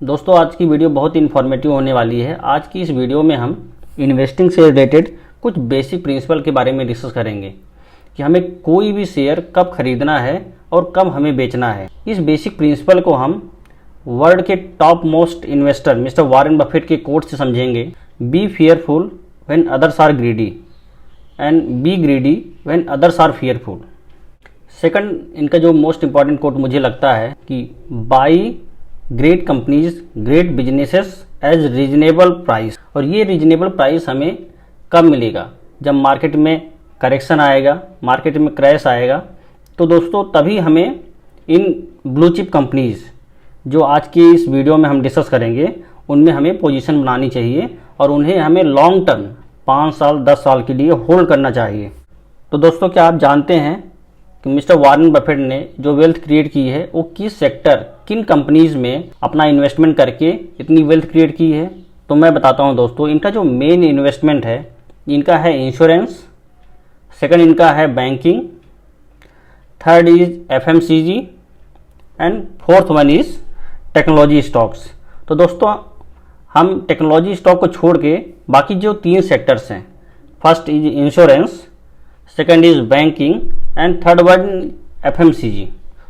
दोस्तों आज की वीडियो बहुत इन्फॉर्मेटिव होने वाली है। आज की इस वीडियो में हम इन्वेस्टिंग से रिलेटेड कुछ बेसिक प्रिंसिपल के बारे में डिस्कस करेंगे कि हमें कोई भी शेयर कब खरीदना है और कब हमें बेचना है। इस बेसिक प्रिंसिपल को हम वर्ल्ड के top most investor mister Warren Buffett के कोट से समझेंगे। Be fearful when others are greedy and be greedy when others are fearful. Second, इनका जो मोस्ट इंपॉर्टेंट कोट मुझे लगता है कि buy great companies great businesses as reasonable price. और ये रीजनेबल प्राइस हमें कब मिलेगा? जब मार्केट में करेक्शन आएगा, मार्केट में क्रैश आएगा, तो दोस्तों तभी हमें इन ब्लू चिप कंपनीज जो आज की इस वीडियो में हम डिस्कस करेंगे उनमें हमें पोजीशन बनानी चाहिए और उन्हें हमें लॉन्ग टर्म 5 साल 10 साल के लिए होल्ड करना चाहिए। तो दोस्तों क्या आप जानते हैं कि मिस्टर वॉरेन बफेट ने जो वेल्थ क्रिएट की है वो किस सेक्टर, किन कंपनीज में अपना इन्वेस्टमेंट करके इतनी वेल्थ क्रिएट की है? तो मैं बताता हूं दोस्तों, इनका जो मेन इन्वेस्टमेंट है इनका है इंश्योरेंस, सेकंड इनका है banking, third is FMCG and fourth one is technology stocks. तो दोस्तों हम टेक्नोलॉजी स्टॉक को छोड़ के बाकी जो 3 सेक्टर्स हैं, first is insurance, second is banking and third one FMCG.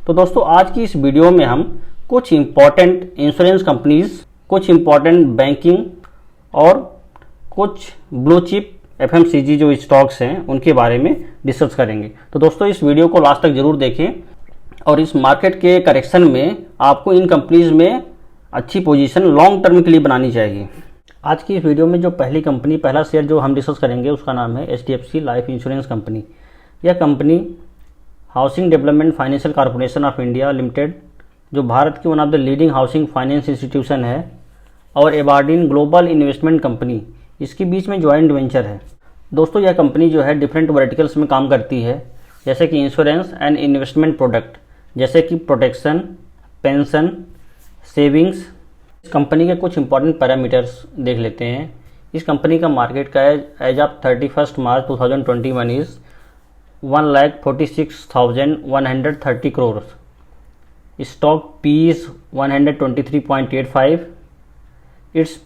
तो दोस्तों आज की इस वीडियो में हम कुछ इंपॉर्टेंट इंश्योरेंस कंपनीज, कुछ इंपॉर्टेंट बैंकिंग और कुछ ब्लू चिप एफएमसीजी जो स्टॉक्स हैं उनके बारे में डिस्कस करेंगे। तो दोस्तों इस वीडियो को लास्ट तक जरूर देखें और इस मार्केट के करेक्शन में आपको इन कंपनीज में अच्छी पोजीशन लॉन्ग टर्म के लिए बनानी चाहिए। आज की इस वीडियो में जो पहली कंपनी, पहला शेयर जो हम डिस्कस करेंगे उसका नाम है HDFC लाइफ इंश्योरेंस कंपनी। यह company housing development financial corporation of India limited, जो भारत की one of the leading housing finance institution है, और एबार्डीन ग्लोबल इन्वेस्टमेंट कंपनी, इसके बीच में ज्वाइंट वेंचर है। दोस्तों यह कंपनी जो है डिफरेंट वर्टिकल्स में काम करती है, जैसे कि इंश्योरेंस एंड इन्वेस्टमेंट प्रोडक्ट, जैसे कि प्रोटेक्शन, पेंशन, सेविंग्स। इस कंपनी के कुछ इंपॉर्टेंट पैरामीटर्स देख लेते हैं। इस कंपनी का मार्केट का as of 31 March 2021 is 1,46,130 crore. Stock P is 123.85, it's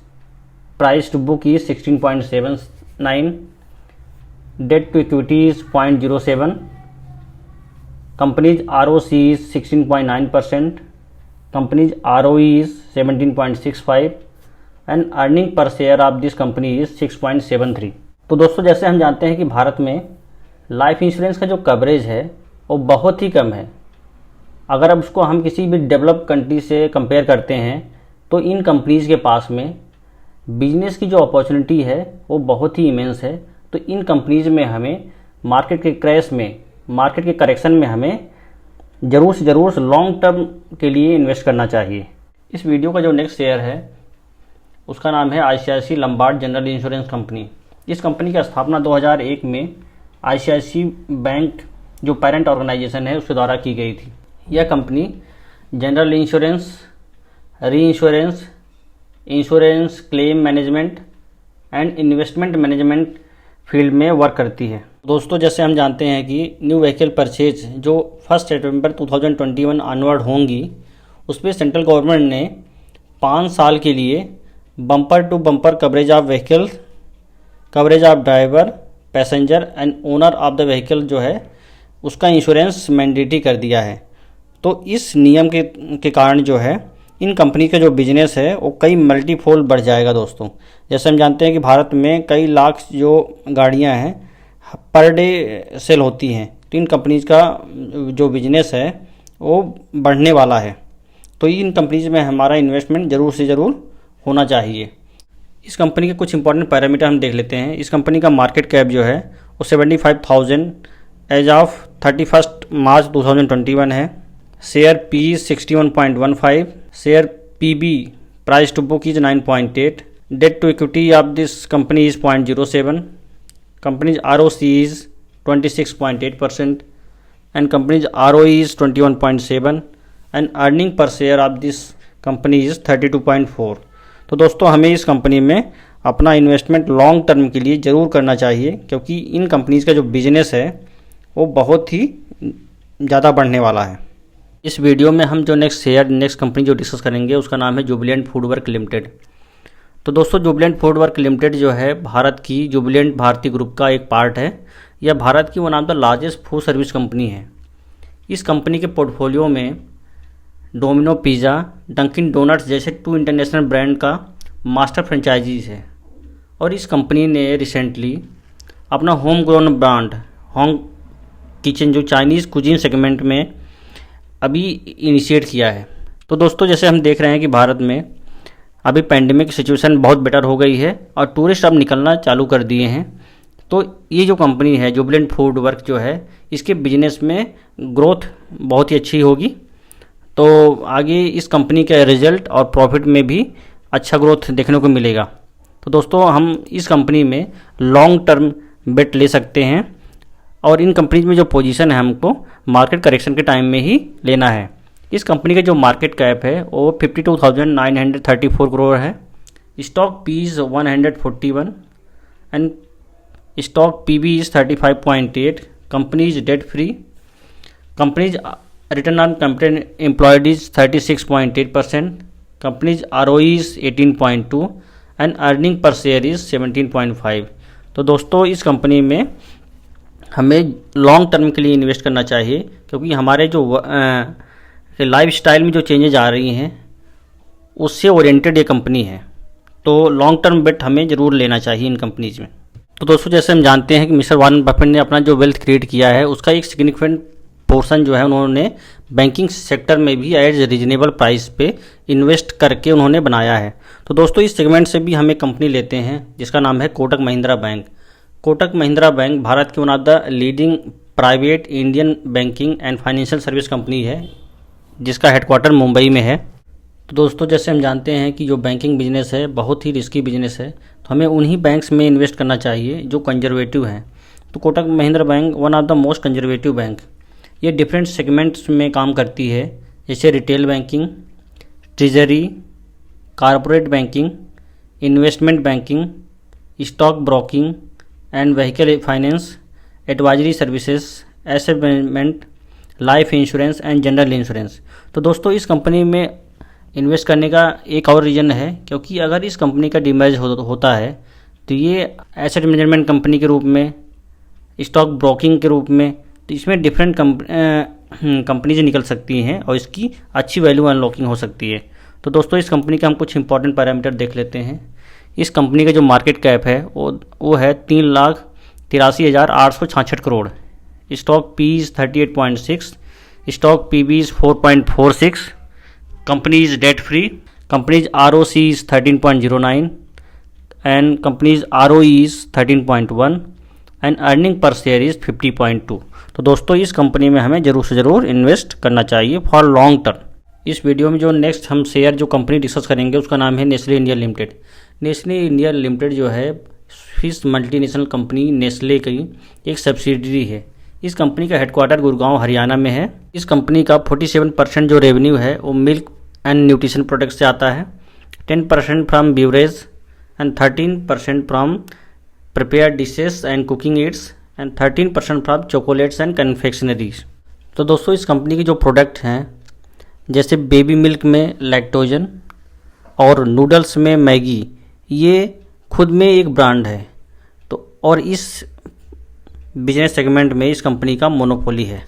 price to book is 16.79, debt to equity is 0.07, company's ROC is 16.9%, company's ROE is 17.65 and earning per share of this company is 6.73। तो दोस्तों जैसे हम जानते हैं कि भारत में life insurance का जो कवरेज है वो बहुत ही कम है। अगर अब उसको हम किसी भी डेवलप कंट्री से कंपेयर करते हैं तो इन कंपनीज के पास में बिजनेस की जो अपॉर्चुनिटी है वो बहुत ही इमेंस है। तो इन कंपनीज में हमें मार्केट के क्रैश में, मार्केट के करेक्शन में हमें ज़रूर से ज़रूर लॉन्ग टर्म के लिए इन्वेस्ट करना चाहिए। इस वीडियो का जो नेक्स्ट शेयर है उसका नाम है ICICI Lombard general insurance company. इस कंपनी की स्थापना 2001 में ICICI बैंक जो पेरेंट ऑर्गेनाइजेशन है उसके द्वारा की गई थी। यह कंपनी जनरल इंश्योरेंस, री insurance, insurance claim management and investment management field में वर्क करती है। दोस्तों जैसे हम जानते हैं कि न्यू व्हीकल परचेज जो 1 सितंबर 2021 ऑनवर्ड होंगी, उस पर सेंट्रल गवर्नमेंट ने 5 साल के लिए bumper to bumper coverage of vehicle, coverage of driver, passenger and owner of the vehicle जो है उसका इंश्योरेंस मैंडेटरी कर दिया है। तो इस नियम के कारण जो है इन कंपनी का जो बिजनेस है वो कई मल्टीफोल्ड बढ़ जाएगा। दोस्तों जैसे हम जानते हैं कि भारत में कई लाख जो गाड़ियां हैं पर डे सेल होती हैं, तो इन कंपनीज का जो बिजनेस है वो बढ़ने वाला है। तो इन कंपनीज में हमारा इन्वेस्टमेंट ज़रूर से ज़रूर होना चाहिए। इस कंपनी के कुछ इंपॉर्टेंट पैरामीटर हम देख लेते हैं। इस कंपनी का मार्केट कैप जो है वो 75,000 एज ऑफ 31 मार्च 2021 है। Share P 61.15, share PB price to book is 9.8, debt to equity of this company is 0.07, company's ROC is 26.8% and company's ROE is 21.7 and earning per share of this company is 32.4। तो दोस्तों हमें इस company में अपना investment long term के लिए ज़रूर करना चाहिए, क्योंकि इन कंपनीज़ का जो बिजनेस है वो बहुत ही ज़्यादा बढ़ने वाला है। इस वीडियो में हम जो नेक्स्ट कंपनी जो डिस्कस करेंगे उसका नाम है जुबिलेंट फूडवर्क लिमिटेड। तो दोस्तों जुबिलेंट फूडवर्क लिमिटेड जो है भारत की जुबिलेंट भारती ग्रुप का एक पार्ट है। यह भारत की one of the largest food service company है। इस कंपनी के पोर्टफोलियो में डोमिनो पिज़्ज़ा, डंकिन डोनट्स जैसे 2 इंटरनेशनल ब्रांड का मास्टर फ्रेंचाइजीज है। और इस कंपनी ने रिसेंटली अपना home grown brand home kitchen जो चाइनीज़ कुजीन सेगमेंट में अभी इनिशिएट किया है। तो दोस्तों जैसे हम देख रहे हैं कि भारत में अभी पेंडेमिक सिचुएशन बहुत बेटर हो गई है और टूरिस्ट अब निकलना चालू कर दिए हैं। तो ये जो कंपनी है जुबिलेंट फूडवर्क जो है इसके बिजनेस में ग्रोथ बहुत ही अच्छी होगी। तो आगे इस कंपनी का रिजल्ट और प्रॉफिट में भी अच्छा ग्रोथ देखने को मिलेगा। तो दोस्तों हम इस कंपनी में लॉन्ग टर्म बेट ले सकते हैं और इन कंपनीज में जो पोजीशन है हमको मार्केट करेक्शन के टाइम में ही लेना है। इस कंपनी का जो मार्केट कैप है वो 52,934 करोड़ है। Stock P is 141 and stock PB is 35.8। Company is debt free. Company's return on capital employed is 36.8%। Company's ROE is 18.2 and earning per share is 17.5। तो दोस्तों इस कंपनी में हमें लॉन्ग टर्म के लिए इन्वेस्ट करना चाहिए क्योंकि हमारे जो लाइफ स्टाइल में जो चेंजेज आ रही हैं उससे ओरिएंटेड ये कंपनी है। तो लॉन्ग टर्म बेट हमें ज़रूर लेना चाहिए इन कंपनीज में। तो दोस्तों जैसे हम जानते हैं कि मिस्टर वॉरेन बफेट ने अपना जो वेल्थ क्रिएट किया है उसका एक सिग्निफिकेंट पोर्शन जो है उन्होंने बैंकिंग सेक्टर में भी एज रीजनेबल प्राइस पे इन्वेस्ट करके उन्होंने बनाया है। तो दोस्तों इस सेगमेंट से भी हम एक कंपनी लेते हैं जिसका नाम है कोटक महिंद्रा बैंक। कोटक महिंद्रा बैंक भारत की one of the leading private Indian banking and financial service company है जिसका हेडक्वार्टर मुंबई में है। तो दोस्तों जैसे हम जानते हैं कि जो बैंकिंग बिजनेस है बहुत ही रिस्की बिजनेस है, तो हमें उन्हीं बैंक्स में इन्वेस्ट करना चाहिए जो कंजर्वेटिव हैं। तो Kotak Mahindra bank one of the most conservative bank. ये डिफरेंट सेगमेंट्स में काम करती है जैसे retail banking, treasury, corporate banking, investment banking, stock broking and vehicle finance, advisory services, asset management, life insurance and general insurance. तो दोस्तों इस कंपनी में इन्वेस्ट करने का एक और रीज़न है क्योंकि अगर इस कंपनी का डीमर्ज होता है तो ये एसेट मैनेजमेंट कंपनी के रूप में, स्टॉक ब्रोकिंग के रूप में, तो इसमें डिफरेंट कंपनीज निकल सकती हैं और इसकी अच्छी वैल्यू अनलॉकिंग हो सकती है। तो दोस्तों इस कंपनी का हम कुछ इंपॉर्टेंट पैरामीटर देख लेते हैं। इस कंपनी का जो मार्केट कैप है वो है 3,83,866 crore. Stock P is 38.6, stock PB is 4.46। Company is debt free. Company's ROC is 13.09 and company's ROE is 13.1 and earning per share is 50.2। तो दोस्तों इस कंपनी में हमें ज़रूर से ज़रूर इन्वेस्ट करना चाहिए फॉर लॉन्ग टर्म। इस वीडियो में जो नेक्स्ट हम शेयर जो कंपनी डिस्कस करेंगे उसका नाम है Nestle India limited. Nestle India limited जो है स्विस मल्टीनेशनल कंपनी नेस्ले की एक सब्सिडरी है। इस कंपनी का हेडक्वार्टर गुड़गांव हरियाणा में है। इस कंपनी का 47% जो रेवेन्यू है वो मिल्क एंड न्यूट्रिशन प्रोडक्ट से आता है, 10% from beverage and 13% from prepared dishes and cooking aids and 13% from chocolates and confectioneries. तो दोस्तों इस कंपनी के जो प्रोडक्ट हैं जैसे बेबी मिल्क में लैक्टोजन और नूडल्स में मैगी, ये खुद में एक ब्रांड है। तो और इस बिजनेस सेगमेंट में इस कंपनी का मोनोपोली है।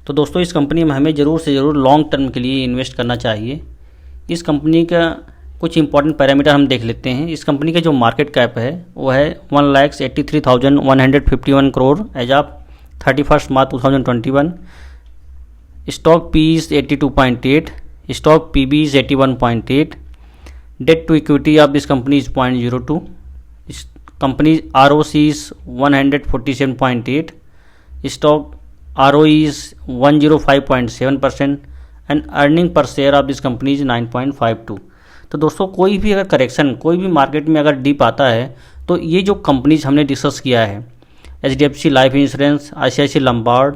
तो दोस्तों इस कंपनी में हमें ज़रूर से ज़रूर लॉन्ग टर्म के लिए इन्वेस्ट करना चाहिए। इस कंपनी का कुछ इंपॉर्टेंट पैरामीटर हम देख लेते हैं। इस कंपनी का जो मार्केट कैप है वो है 1,83,151 crore as of 31 March 2021। Stock P is 82.8, stock PB is 81.8, debt to equity of this company is 0.02, company ROC is 147.8, stock ROE is 105.7% and earning per share of this company is 9.52। तो दोस्तों कोई भी अगर correction, कोई भी market में अगर dip आता है तो ये जो कंपनीज हमने डिस्कस किया है HDFC life insurance, ICICI Lombard,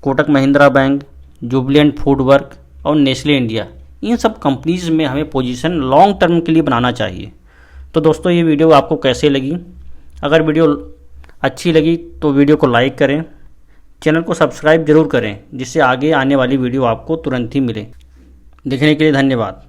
Kotak Mahindra bank, Jubilant foodwork और नेस्ले इंडिया, इन सब कंपनीज में हमें पोजीशन लॉन्ग टर्म के लिए बनाना चाहिए। तो दोस्तों ये वीडियो आपको कैसे लगी? अगर वीडियो अच्छी लगी तो वीडियो को लाइक करें, चैनल को सब्सक्राइब जरूर करें जिससे आगे आने वाली वीडियो आपको तुरंत ही मिले। देखने के लिए धन्यवाद।